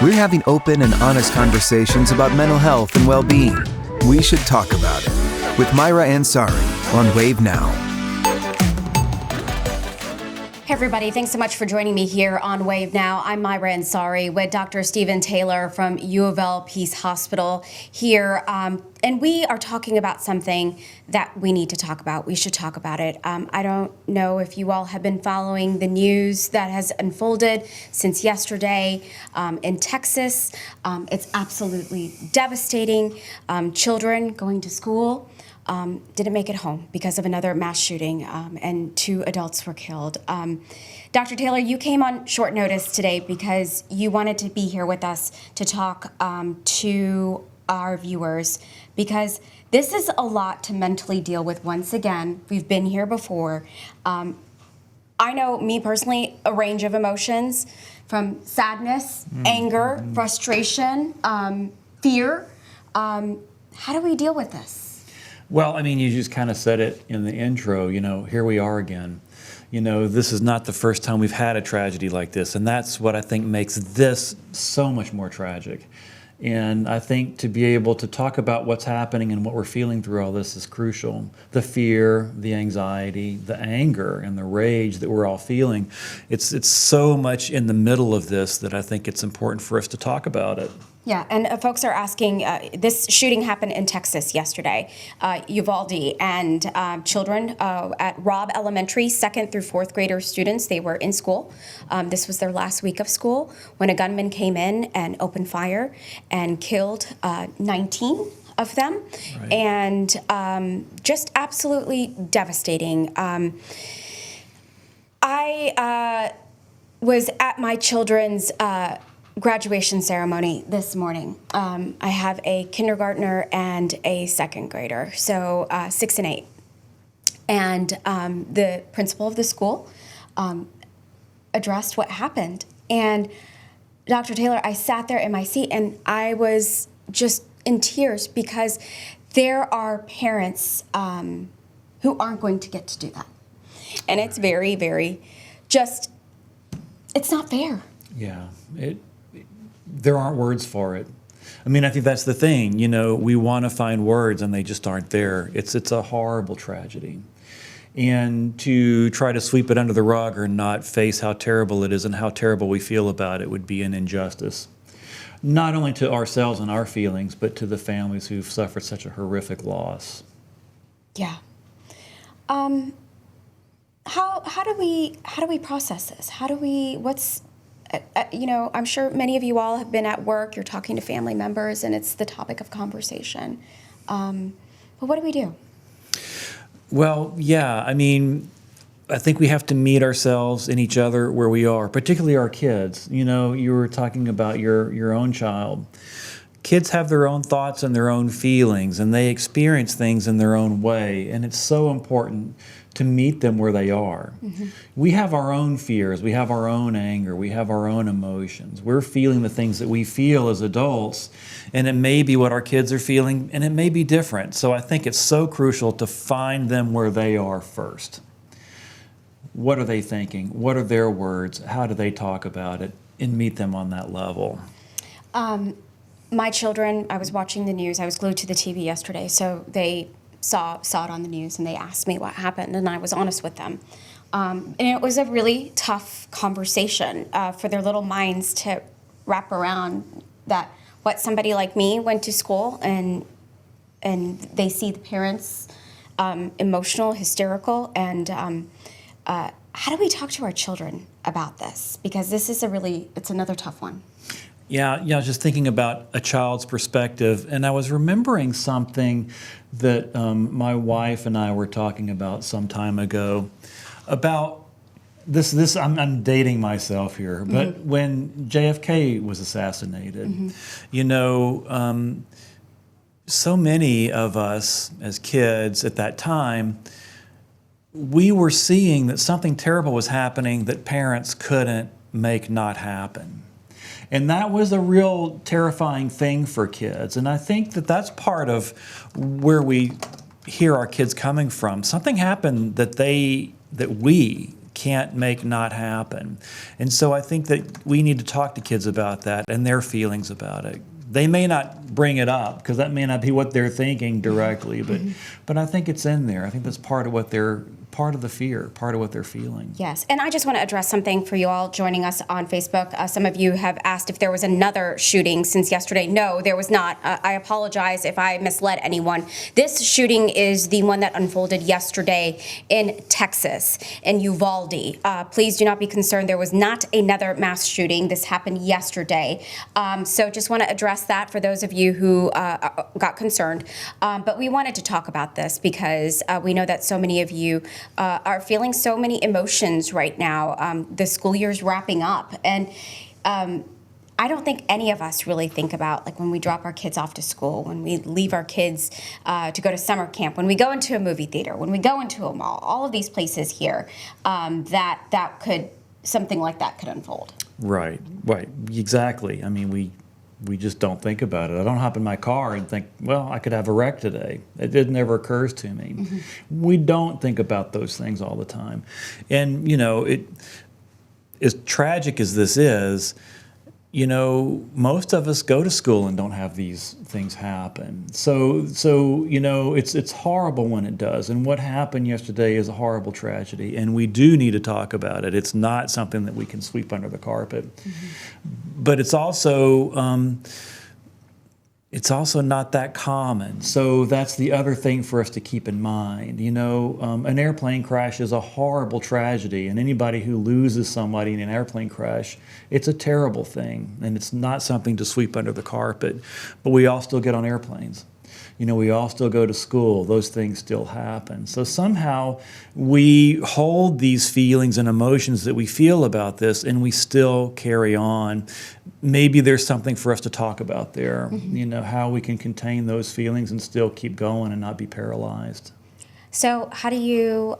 We're having open and honest conversations about mental health and well-being. We should talk about it with Maira and Sari on Wave Now. Hey everybody, thanks so much for joining me here on Wave Now. I'm Maira Ansari with Dr. Stephen Taylor from U of L Peace Hospital here. And we are talking about something that we need to talk about. We should talk about it. I don't know if you all have been following the news that has unfolded since yesterday in Texas. It's absolutely devastating. Children going to school didn't make it home because of another mass shooting, and 2 adults were killed. Dr. Taylor, you came on short notice today because you wanted to be here with us to talk to our viewers, because this is a lot to mentally deal with. Once again, we've been here before. I know, me personally, a range of emotions from sadness, anger, frustration, fear. How do we deal with this? Well, I mean, you just kind of said it in the intro, here we are again. This is not the first time we've had a tragedy like this, and that's what I think makes this so much more tragic. And I think to be able to talk about what's happening and what we're feeling through all this is crucial. The fear, the anxiety, the anger, and the rage that we're all feeling, it's so much in the middle of this that I think it's important for us to talk about it. Yeah, and folks are asking, this shooting happened in Texas yesterday, Uvalde, and children at Robb Elementary, 2nd through 4th grader students, they were in school. This was their last week of school when a gunman came in and opened fire and killed 19 of them. Right. And just absolutely devastating. I was at my children's graduation ceremony this morning. I have a kindergartner and a 2nd grader, so 6 and 8. And the principal of the school addressed what happened. And Dr. Taylor, I sat there in my seat and I was just in tears because there are parents who aren't going to get to do that. And it's very, very just, it's not fair. Yeah, there aren't words for it. I mean, I think that's the thing. We want to find words and they just aren't there. It's a horrible tragedy. And to try to sweep it under the rug or not face how terrible it is and how terrible we feel about it would be an injustice. Not only to ourselves and our feelings, but to the families who've suffered such a horrific loss. Yeah. How do we process this? I'm sure many of you all have been at work, you're talking to family members, and it's the topic of conversation. But what do we do? Well, yeah, I mean, I think we have to meet ourselves and each other where we are, particularly our kids. You were talking about your own child. Kids have their own thoughts and their own feelings, and they experience things in their own way, and it's so important to meet them where they are. Mm-hmm. We have our own fears, we have our own anger, we have our own emotions. We're feeling the things that we feel as adults, and it may be what our kids are feeling, and it may be different. So I think it's so crucial to find them where they are first. What are they thinking? What are their words? How do they talk about it? And meet them on that level. My children, I was watching the news, I was glued to the TV yesterday, so they saw it on the news and they asked me what happened, and I was honest with them. And it was a really tough conversation for their little minds to wrap around that what somebody like me went to school and they see the parents emotional, hysterical, and how do we talk to our children about this? Because this is it's another tough one. Yeah, I was just thinking about a child's perspective, and I was remembering something that my wife and I were talking about some time ago about this. I'm dating myself here, but mm-hmm. when JFK was assassinated, mm-hmm. So many of us as kids at that time, we were seeing that something terrible was happening that parents couldn't make not happen. And that was a real terrifying thing for kids. And I think that that's part of where we hear our kids coming from. Something happened that we can't make not happen. And so I think that we need to talk to kids about that and their feelings about it. They may not bring it up because that may not be what they're thinking directly, but I think it's in there. I think that's part of what they're part of the fear, part of what they're feeling. Yes, and I just want to address something for you all joining us on Facebook. Some of you have asked if there was another shooting since yesterday. No, there was not. I apologize if I misled anyone. This shooting is the one that unfolded yesterday in Texas, in Uvalde. Please do not be concerned. There was not another mass shooting. This happened yesterday. So just want to address that for those of you who got concerned. But we wanted to talk about this because we know that so many of you are feeling so many emotions right now. The school year's wrapping up, and I don't think any of us really think about, like, when we drop our kids off to school, when we leave our kids to go to summer camp, when we go into a movie theater, when we go into a mall, all of these places here, something like that could unfold. Right, exactly. I mean, we just don't think about it. I don't hop in my car and think, well, I could have a wreck today. It never occurs to me. Mm-hmm. We don't think about those things all the time. And, as tragic as this is, most of us go to school and don't have these things happen. So it's horrible when it does. And what happened yesterday is a horrible tragedy, and we do need to talk about it. It's not something that we can sweep under the carpet. Mm-hmm. But it's also not that common. So that's the other thing for us to keep in mind. An airplane crash is a horrible tragedy, and anybody who loses somebody in an airplane crash, it's a terrible thing, and it's not something to sweep under the carpet. But we all still get on airplanes. We all still go to school. Those things still happen. So somehow we hold these feelings and emotions that we feel about this, and we still carry on. Maybe there's something for us to talk about there, mm-hmm. How we can contain those feelings and still keep going and not be paralyzed. So how do you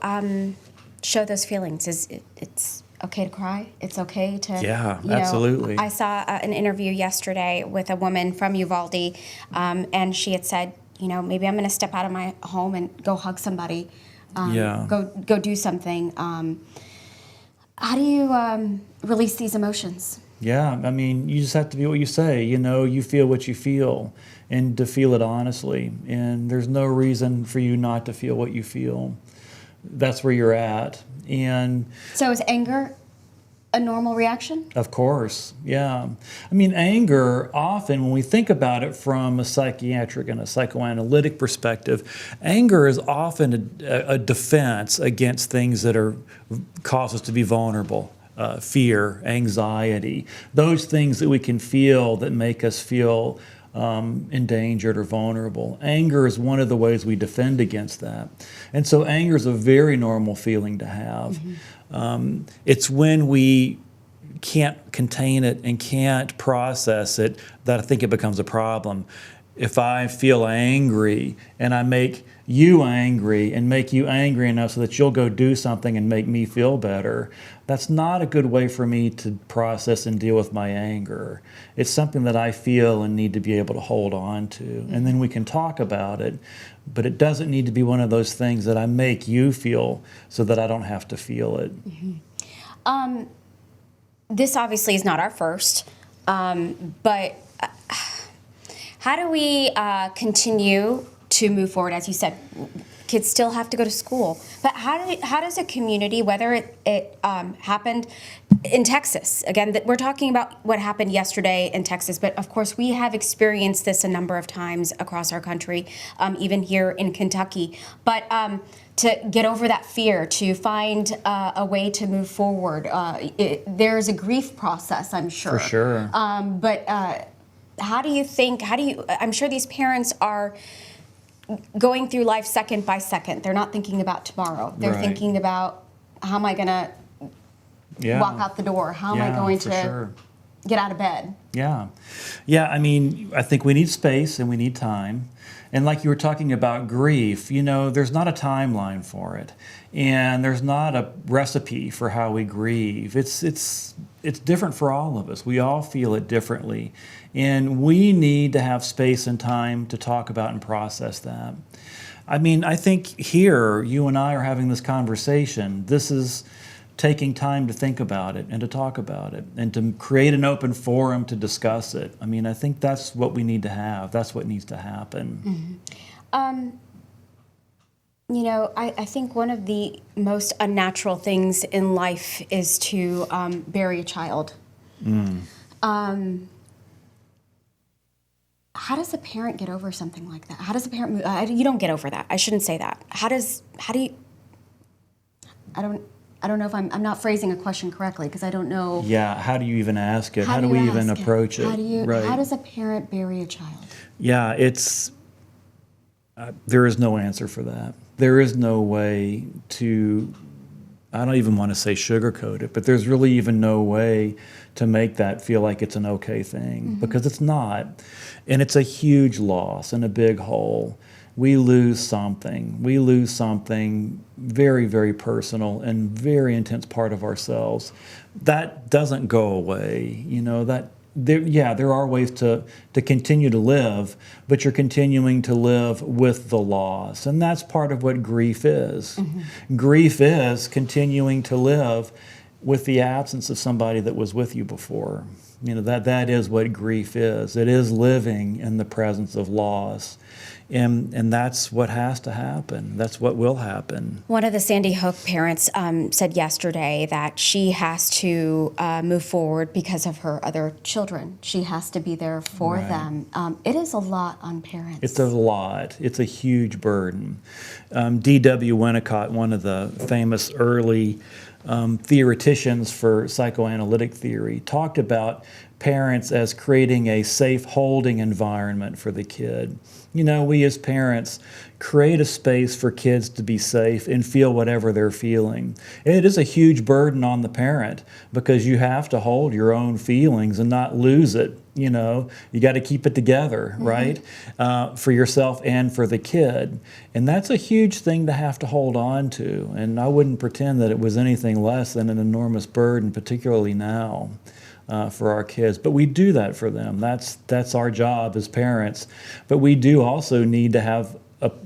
show those feelings? It's okay to cry? It's okay to... Yeah, absolutely. I saw an interview yesterday with a woman from Uvalde, and she had said, maybe I'm going to step out of my home and go hug somebody, go do something. How do you release these emotions? Yeah, I mean, you just have to be what you say. You feel what you feel, and to feel it honestly. And there's no reason for you not to feel what you feel. That's where you're at. And so is anger a normal reaction? Of course, yeah. I mean, anger, often when we think about it from a psychiatric and a psychoanalytic perspective, anger is often a defense against things that cause us to be vulnerable. Fear, anxiety, those things that we can feel that make us feel endangered or vulnerable. Anger is one of the ways we defend against that. And so anger is a very normal feeling to have. Mm-hmm. It's when we can't contain it and can't process it that I think it becomes a problem. If I feel angry and I make you angry and make you angry enough so that you'll go do something and make me feel better, that's not a good way for me to process and deal with my anger. It's something that I feel and need to be able to hold on to. And then we can talk about it, but it doesn't need to be one of those things that I make you feel so that I don't have to feel it. Mm-hmm. This obviously is not our first, but how do we continue to move forward? As you said, kids still have to go to school. But how does a community, whether it happened in Texas, again, we're talking about what happened yesterday in Texas, but of course we have experienced this a number of times across our country, even here in Kentucky. But to get over that fear, to find a way to move forward, there's a grief process, I'm sure. For sure. But I'm sure these parents are going through life second by second. They're not thinking about tomorrow. They're thinking about, how am I going to walk out the door? How am I going to get out of bed? Yeah. I mean, I think we need space and we need time. And like you were talking about grief, there's not a timeline for it. And there's not a recipe for how we grieve. It's different for all of us. We all feel it differently. And we need to have space and time to talk about and process that. I mean, I think here, you and I are having this conversation. This is taking time to think about it and to talk about it and to create an open forum to discuss it. I mean, I think that's what we need to have. That's what needs to happen. I think one of the most unnatural things in life is to bury a child. How does a parent get over something like that? How does a parent move? You don't get over that. I shouldn't say that. How do you? I don't know if I'm not phrasing a question correctly because I don't know. Yeah, how do you even ask it? How do we even approach it? How does a parent bury a child? Yeah, it's there is no answer for that. There is no way to, I don't even want to say sugarcoat it, but there's really even no way to make that feel like it's an okay thing, because it's not. And it's a huge loss and a big hole. We lose something. We lose something very, very personal and very intense part of ourselves. That doesn't go away. There are ways to continue to live, but you're continuing to live with the loss. And that's part of what grief is. Grief is continuing to live with the absence of somebody that was with you before. That is what grief is. It is living in the presence of loss. And that's what has to happen. That's what will happen. One of the Sandy Hook parents said yesterday that she has to move forward because of her other children. She has to be there for them. It is a lot on parents. It's a lot. It's a huge burden. D.W. Winnicott, one of the famous early theoreticians for psychoanalytic theory, talked about parents as creating a safe holding environment for the kid. We as parents create a space for kids to be safe and feel whatever they're feeling. And it is a huge burden on the parent because you have to hold your own feelings and not lose it. You got to keep it together, right? For yourself and for the kid. And that's a huge thing to have to hold on to. And I wouldn't pretend that it was anything less than an enormous burden, particularly now. For our kids, but we do that for them. That's our job as parents. But we do also need to have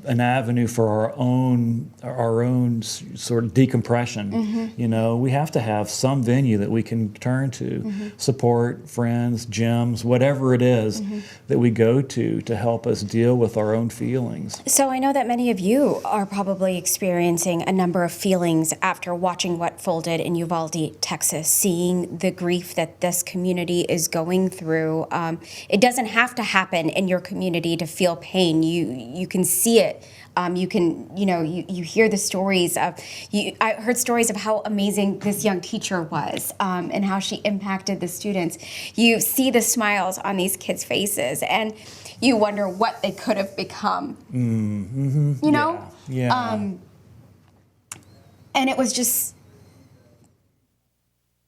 an avenue for our own sort of decompression. We have to have some venue that we can turn to, support, friends, gyms, whatever it is that we go to help us deal with our own feelings. So I know that many of you are probably experiencing a number of feelings after watching what folded in Uvalde, Texas, seeing the grief that this community is going through. It doesn't have to happen in your community to feel pain. You can see it. You can, you hear the stories of, I heard stories of how amazing this young teacher was and how she impacted the students. You see the smiles on these kids' faces and you wonder what they could have become, Yeah. And it was just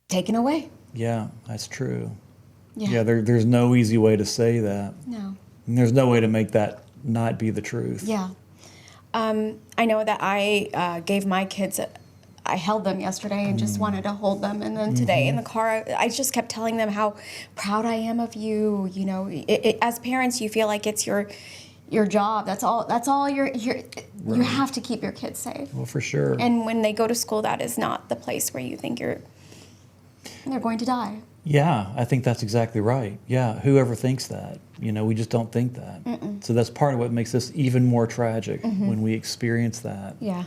taken away. Yeah, that's true. Yeah. There's no easy way to say that. No. And there's no way to make that not be the truth. Yeah. I know that I gave my kids, I held them yesterday and just wanted to hold them. And then today in the car, I just kept telling them how proud I am of you. As parents, you feel like it's your job. That's all you have to keep your kids safe. Well, for sure. And when they go to school, that is not the place where you think they're going to die. Yeah, I think that's exactly right. Yeah, whoever thinks that? We just don't think that. So that's part of what makes this even more tragic when we experience that. Yeah.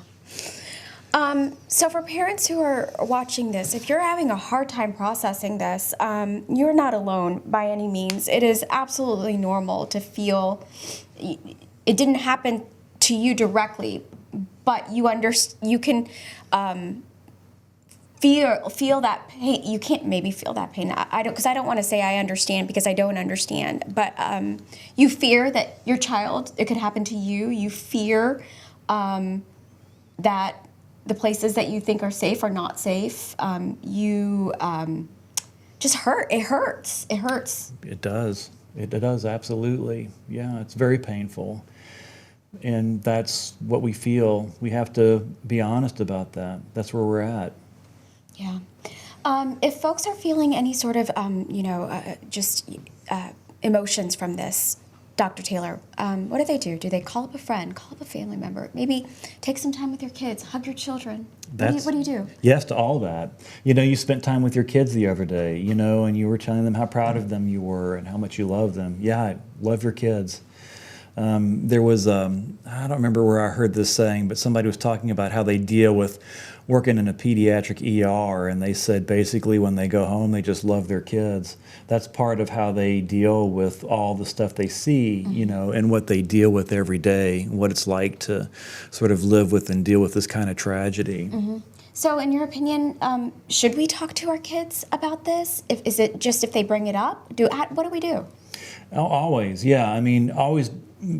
So for parents who are watching this, if you're having a hard time processing this, you're not alone by any means. It is absolutely normal to feel it didn't happen to you directly, but you can feel that pain. You can't maybe feel that pain. I don't want to say I understand because I don't understand. But you fear that your child, it could happen to you. You fear that the places that you think are safe are not safe. You just hurt. It hurts. It hurts. It does. It does, absolutely. Yeah, it's very painful. And that's what we feel. We have to be honest about that. That's where we're at. Yeah. If folks are feeling any sort of, emotions from this, Dr. Taylor, what do? Do they call up a friend, call up a family member, maybe take some time with your kids, hug your children? What do you do? Yes to all that. You spent time with your kids the other day, and you were telling them how proud of them you were and how much you love them. Yeah, I love your kids. There was, I don't remember where I heard this saying, but somebody was talking about how they deal with working in a pediatric ER, and they said basically when they go home, they just love their kids. That's part of how they deal with all the stuff they see, and what they deal with every day, what it's like to sort of live with and deal with this kind of tragedy. So in your opinion, should we talk to our kids about this? Is it just if they bring it up? What do we do? Always, yeah. I mean, always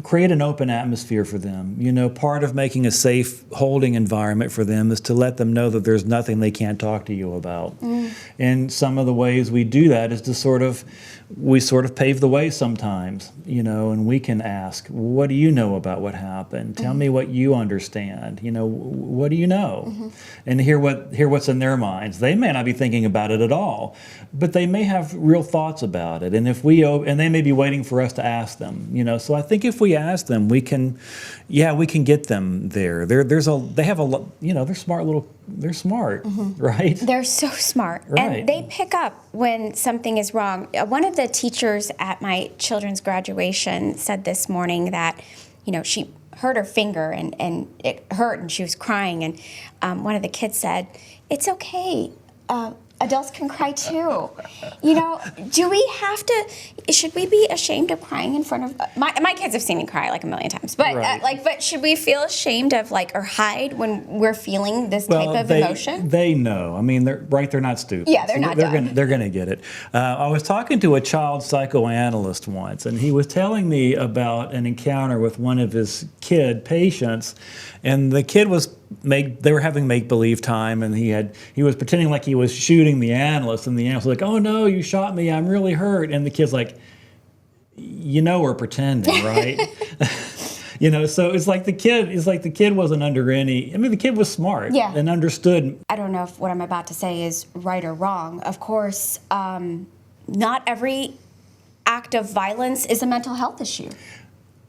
create an open atmosphere for them. Part of making a safe holding environment for them is to let them know that there's nothing they can't talk to you about. And some of the ways we do that is to we pave the way sometimes, and we can ask, what do you know about what happened? Tell me what you understand. What do you know? And hear what's in their minds. They may not be thinking about it at all, but they may have real thoughts about it. And and they may be waiting for us to ask them. So I think if we ask them, we can get them there. They're smart, right? They're so smart. Right. And they pick up when something is wrong. One of the teachers at my children's graduation said this morning that, she hurt her finger and it hurt and she was crying. And one of the kids said, "It's okay. Adults can cry too." Do we have to? Should we be ashamed of crying in front of my kids? Have seen me cry like a million times, but right. but should we feel ashamed of or hide when we're feeling this type of emotion? They know. I mean, they're not stupid. Yeah, they're not. They're gonna get it. I was talking to a child psychoanalyst once, and he was telling me about an encounter with one of his kid patients, and the kid they were having make-believe time, and he was pretending like he was shooting the analyst, and the analyst was like, "Oh no, you shot me, I'm really hurt." And the kid's like, we're pretending, right? So it's like the kid wasn't under any, the kid was smart and understood. I don't know if what I'm about to say is right or wrong. Of course, not every act of violence is a mental health issue.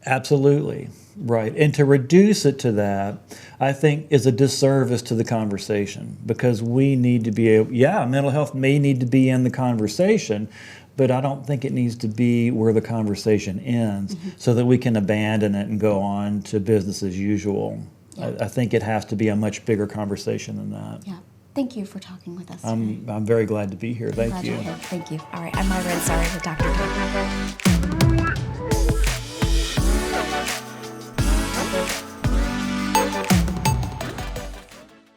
Absolutely. Right. And to reduce it to that, I think, is a disservice to the conversation, because we need to be mental health may need to be in the conversation, but I don't think it needs to be where the conversation ends so that we can abandon it and go on to business as usual. Yeah. I think it has to be a much bigger conversation than that. Yeah. Thank you for talking with us. I'm very glad to be here. Thank you. Thank you. All right. I'm Maira, and sorry for Dr. Taylor.